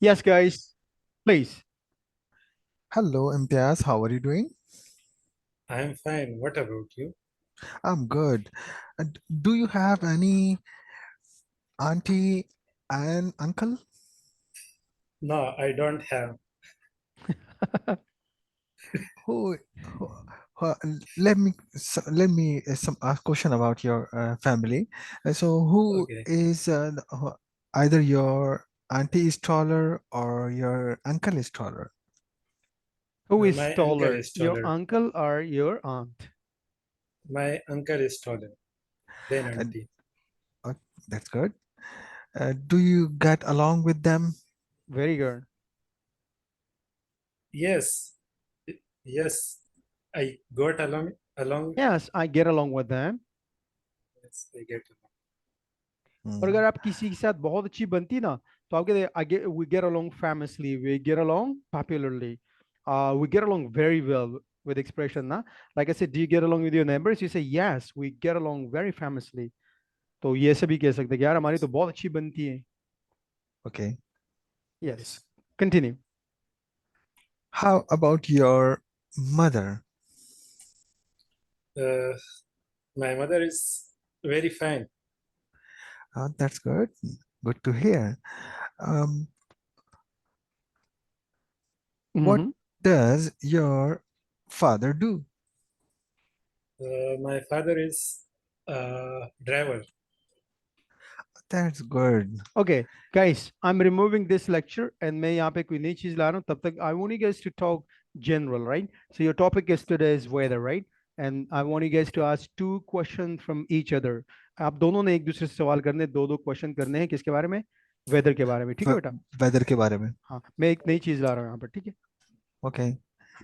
Yes, guys, please. Hello, Imtiaz. How are you doing? I'm fine. What about you? I'm good. Do you have any auntie and uncle? No, I don't have. Who let me some ask question about your family. So, who Okay. is either your auntie is taller or your uncle is taller? Who is My uncle taller, is your taller. uncle or your aunt? My uncle is taller than Uh, auntie. uh, that's good. Do you get along with them? Very good. Yes, yes. I got along. Yes, I get along with them. Yes, I get along. और अगर Hmm, आप किसी के साथ बहुत अच्छी बनती ना तो आप कहते I get, we get along famously, we get along popularly, we get along very well with expression ना. Like I said, do you get along with your neighbors? You say yes, we get along very famously. तो ये ऐसे भी कह सकते हैं कि यार हमारी तो बहुत अच्छी बनती है. okay. Yes. Yes. Continue. How about your mother? Uh, my mother is very fine. That's good. Good to hear. Um, what Mm-hmm. does your father do? My father is driver. That's good. Okay, guys, I'm removing this lecture and मैं यहाँ पे कोई नई चीज ला रहा हूँ तब तक I want you guys to talk general, right? So your topic is today's weather, right? And I want you guys to ask two questions from each other. आप दोनों ने एक दूसरे से सवाल करने, दो दो क्वेश्चन करने हैं किसके बारे में? वेदर के बारे में, ठीक है वे- बेटा? वेदर के बारे में. हाँ, मैं एक नई चीज ला रहा हूँ यहाँ पर, ठीक है? Okay.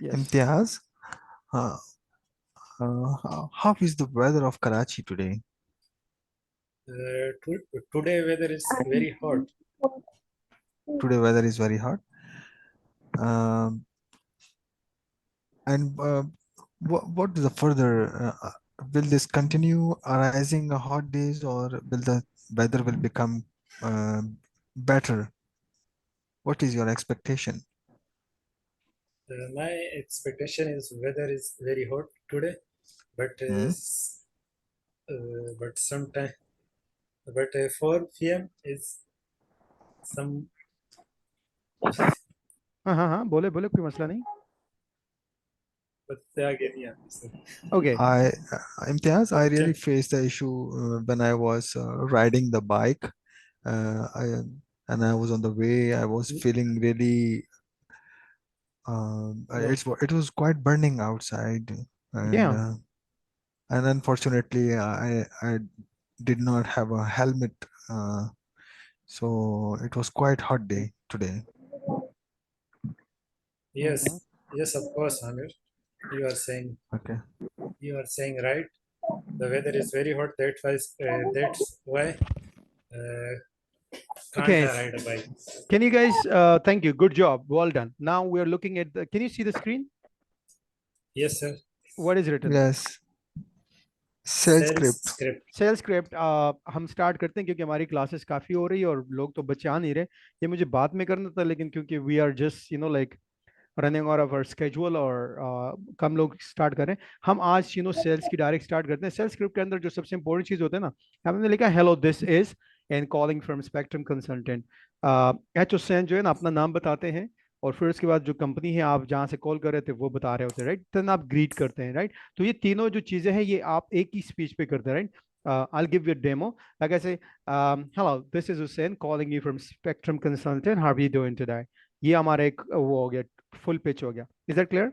Yes. Imtiaz, uh, how is the weather of Karachi today? Today weather is very hot. Today weather is very hot. Um, and what is the further? Will this continue arising hot days, or will the weather will become uh, better? What is your expectation? My expectation is weather is very hot today, but Hmm? sometime, but 4 p.m. is some. Hmm. हाँ हाँ हाँ, बोले बोले, कोई मसला नहीं. But again, yeah. So, Okay. I, Imtiaz, I really okay. faced the issue when I was riding the bike. I and I was on the way. I was feeling really. No, It was quite burning outside, and Yeah. uh, and unfortunately, I did not have a helmet, so it was quite hot day today. Mm-hmm. yes, yes, of course, Amir. You are saying Okay. you are saying right. The weather is very hot. That's why uh, can't Okay. I ride a bike? Can you guys? Thank you. Good job. Well done. Now we are looking at the. Can you see the screen? Yes, sir. What is written? Yes. Cell Sales script. script. Cell script. हम start करते हैं क्योंकि हमारी classes काफ़ी हो रही है और लोग तो बच्चे आ नहीं रहे. ये मुझे बाद में करना था लेकिन क्योंकि we are just like running और अवर स्केजुअल और कम लोग स्टार्ट करें. हम आज सेल्स की डायरेक्ट स्टार्ट करते हैं. सेल स्क्रिप्ट के अंदर जो सबसे इंपॉर्टेंट चीज़ होता है ना, हमने लिखा hello this is and calling from Spectrum consultant. H Hussain जो है ना अपना नाम बताते हैं और फिर उसके बाद जो कंपनी है आप जहाँ से कॉल कर रहे थे वो बता रहे होते हैं, राइट? देन आप ग्रीट करते हैं, राइट? तो ये तीनों जो चीज़ें हैं ये आप एक ही स्पीच पे करते हैं, right? I'll give you a demo. Like I say, hello, this is Hussein calling you from Spectrum Consultant. How are you doing today? ये हमारा एक वो हो गया, फुल पिच हो गया. Is that clear?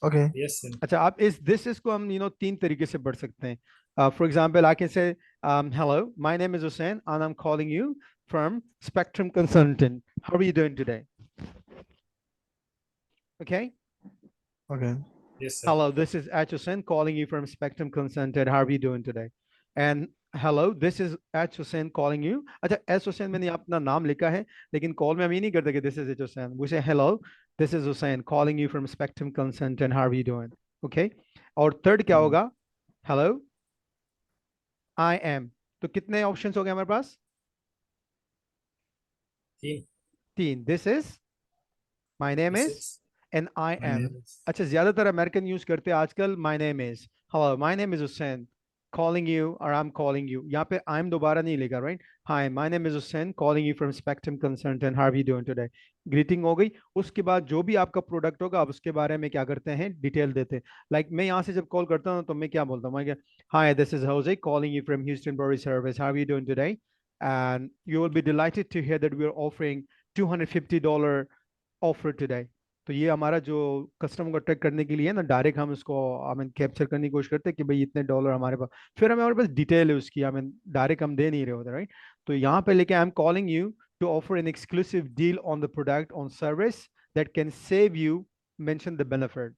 Okay. Yes, sir. अच्छा, आप इस दिस इसको हम तीन तरीके से पढ़ सकते हैं. For example I can say hello, my name is Hussain and I am calling you from Spectrum consultant. How are you doing today? Okay. Okay. Yes, sir. Hello, this is H. Hussain calling you from Spectrum Consultant. How are you doing today? And hello, this is H. Hussain calling you. अच्छा, H. Hussain मैंने अपना नाम लिखा है लेकिन call में हम ये नहीं करते कि this is H. Hussain. We say hello, this is Hussain calling you from Spectrum Consultant. How are you doing? Okay. और थर्ड क्या Hmm. होगा? Hello, I am. तो कितने ऑप्शंस हो गए हमारे पास? Team. 3 this is my name This is is and I my am. name is. अच्छा, ज्यादातर अमेरिकन यूज करते हैं आजकल my name is, hello my name is Hussain calling you और आई एम कॉलिंग यू, यहाँ पे आई एम दोबारा नहीं लेगा, right. Hi my name is Hussain calling you from Spectrum consultant, how are you doing today. Greeting हो गई। उसके बाद जो भी आपका प्रोडक्ट होगा आप उसके बारे में क्या करते हैं, डिटेल देते हैं। लाइक मैं यहाँ से जब कॉल करता हूँ तो मैं क्या बोलता हूँ, मैं क्या, hi this is Jose calling you from Houston Borough Service, how are you doing today, and you will be delighted to hear that we are offering $250 offer today. तो ये हमारा जो कस्टमर को अट्रैक्ट करने के लिए है ना, डायरेक्ट हम उसको आई मीन कैप्चर करने की कोशिश करते हैं कि भाई इतने डॉलर हमारे पास, फिर हमारे पास डिटेल है उसकी, आई मीन डायरेक्ट हम दे नहीं रहे होते, राइट। तो यहाँ पे लेके I am calling you to offer an exclusive deal on the product on service that can save you, mention the benefit.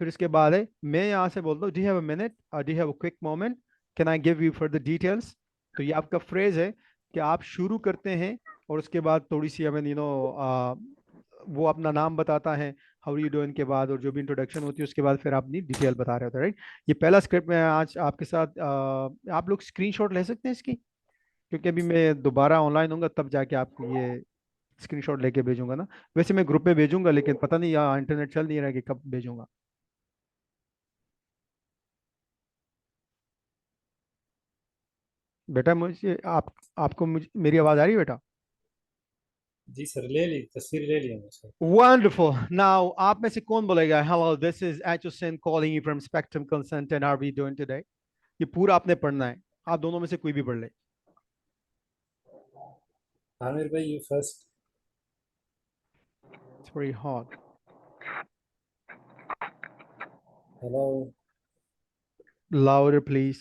फिर उसके बाद है मैं यहाँ से बोलता हूँ, do have a minute, do have a quick moment, can I give you further details. तो ये आपका फ्रेज है कि आप शुरू करते हैं और उसके बाद थोड़ी सी आई मीन वो अपना नाम बताता है, हाउ यू डूइंग के बाद, और जो भी इंट्रोडक्शन होती है उसके बाद फिर आप अपनी डिटेल बता रहे होते हैं, राइट। ये पहला स्क्रिप्ट मैं आज आपके साथ आप लोग स्क्रीनशॉट ले सकते हैं इसकी, क्योंकि अभी मैं दोबारा ऑनलाइन होऊंगा तब जाके आपको ये स्क्रीनशॉट लेके भेजूंगा ना। वैसे मैं ग्रुप में भेजूंगा लेकिन पता नहीं यहाँ इंटरनेट चल नहीं रहा है कि कब भेजूंगा। बेटा मुझे आपको मेरी आवाज़ आ रही है बेटा? जी सर, ले ली तस्वीर, ले लिया मैं सर। वंडरफुल। नाउ आप में से कौन बोलेगा, hello this is H Hussain calling you from Spectrum consultant, how are we doing today. ये पूरा आपने पढ़ना है, आप दोनों में से कोई भी पढ़ ले। आमिर भाई, you first. It's very hard. Hello Louder, please.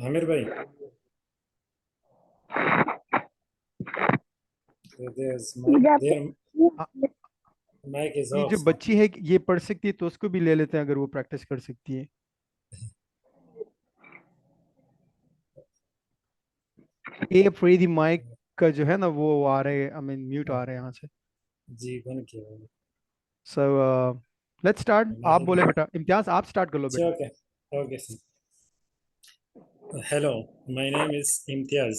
Aamir भाई, their आ- mic is ये off जो sir. बच्ची है ये पढ़ सकती है तो उसको भी ले लेते हैं अगर वो प्रैक्टिस कर सकती है। ए फ्रीदी माइक का जो है ना वो आ रहे हैं, आई मीन म्यूट आ रहे हैं यहाँ से। जी बन किया। So let's start. आप माहिर, बोले बेटा, इम्तियाज आप स्टार्ट कर लो अच्छा बेटा। Okay, okay sir. Hello, my name is Imtiaz,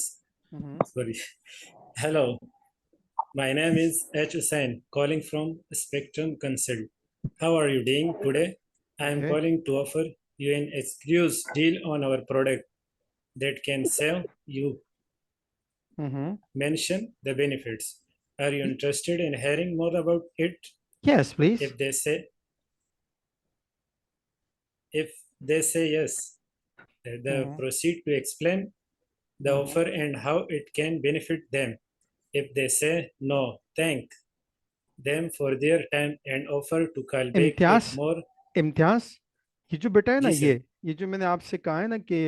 sorry. Hello, my name is H.Hussain calling from Spectrum Consult. How are you doing today? I am okay. calling to offer you an exclusive deal on our product that can save you. Hmm. Mention the benefits. Are you interested in hearing more about it? Yes please. If they say if they say yes, the hmm. proceed to explain the hmm. offer and how it can benefit them. If they say no, thank them for their time and offer to call back Imtiaz, with more. Imtiaz, ये जो बेटा है ना, जी sir. ये जो मैंने आपसे कहा है ना कि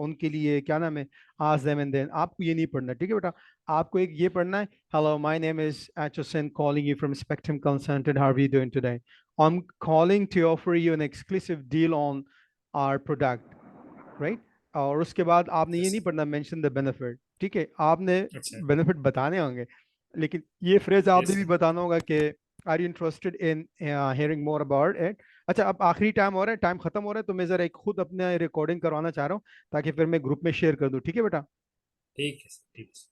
उनके लिए क्या नाम है, आज देम एंड देन, आपको ये नहीं पढ़ना, ठीक है बेटा। आपको एक ये पढ़ना है, hello my name is H Hussain calling you from Spectrum consultant, how are you doing today, I am calling to offer you an exclusive deal on our product, right. और उसके बाद आपने ये यस नहीं पढ़ना मेंशन द बेनिफिट, ठीक है, आपने अच्छा। बेनिफिट बताने होंगे, लेकिन ये फ्रेज आपने यस भी सर। बताना होगा कि are you interested in hearing more about it. अच्छा, अब आखिरी टाइम हो रहा है, टाइम खत्म हो रहा है, तो मैं जरा एक खुद अपने रिकॉर्डिंग करवाना चाह रहा हूँ ताकि फिर मैं ग्रुप में शेयर कर दूँ, ठीक है बेटा। ठीक है सर, ठीक है सर।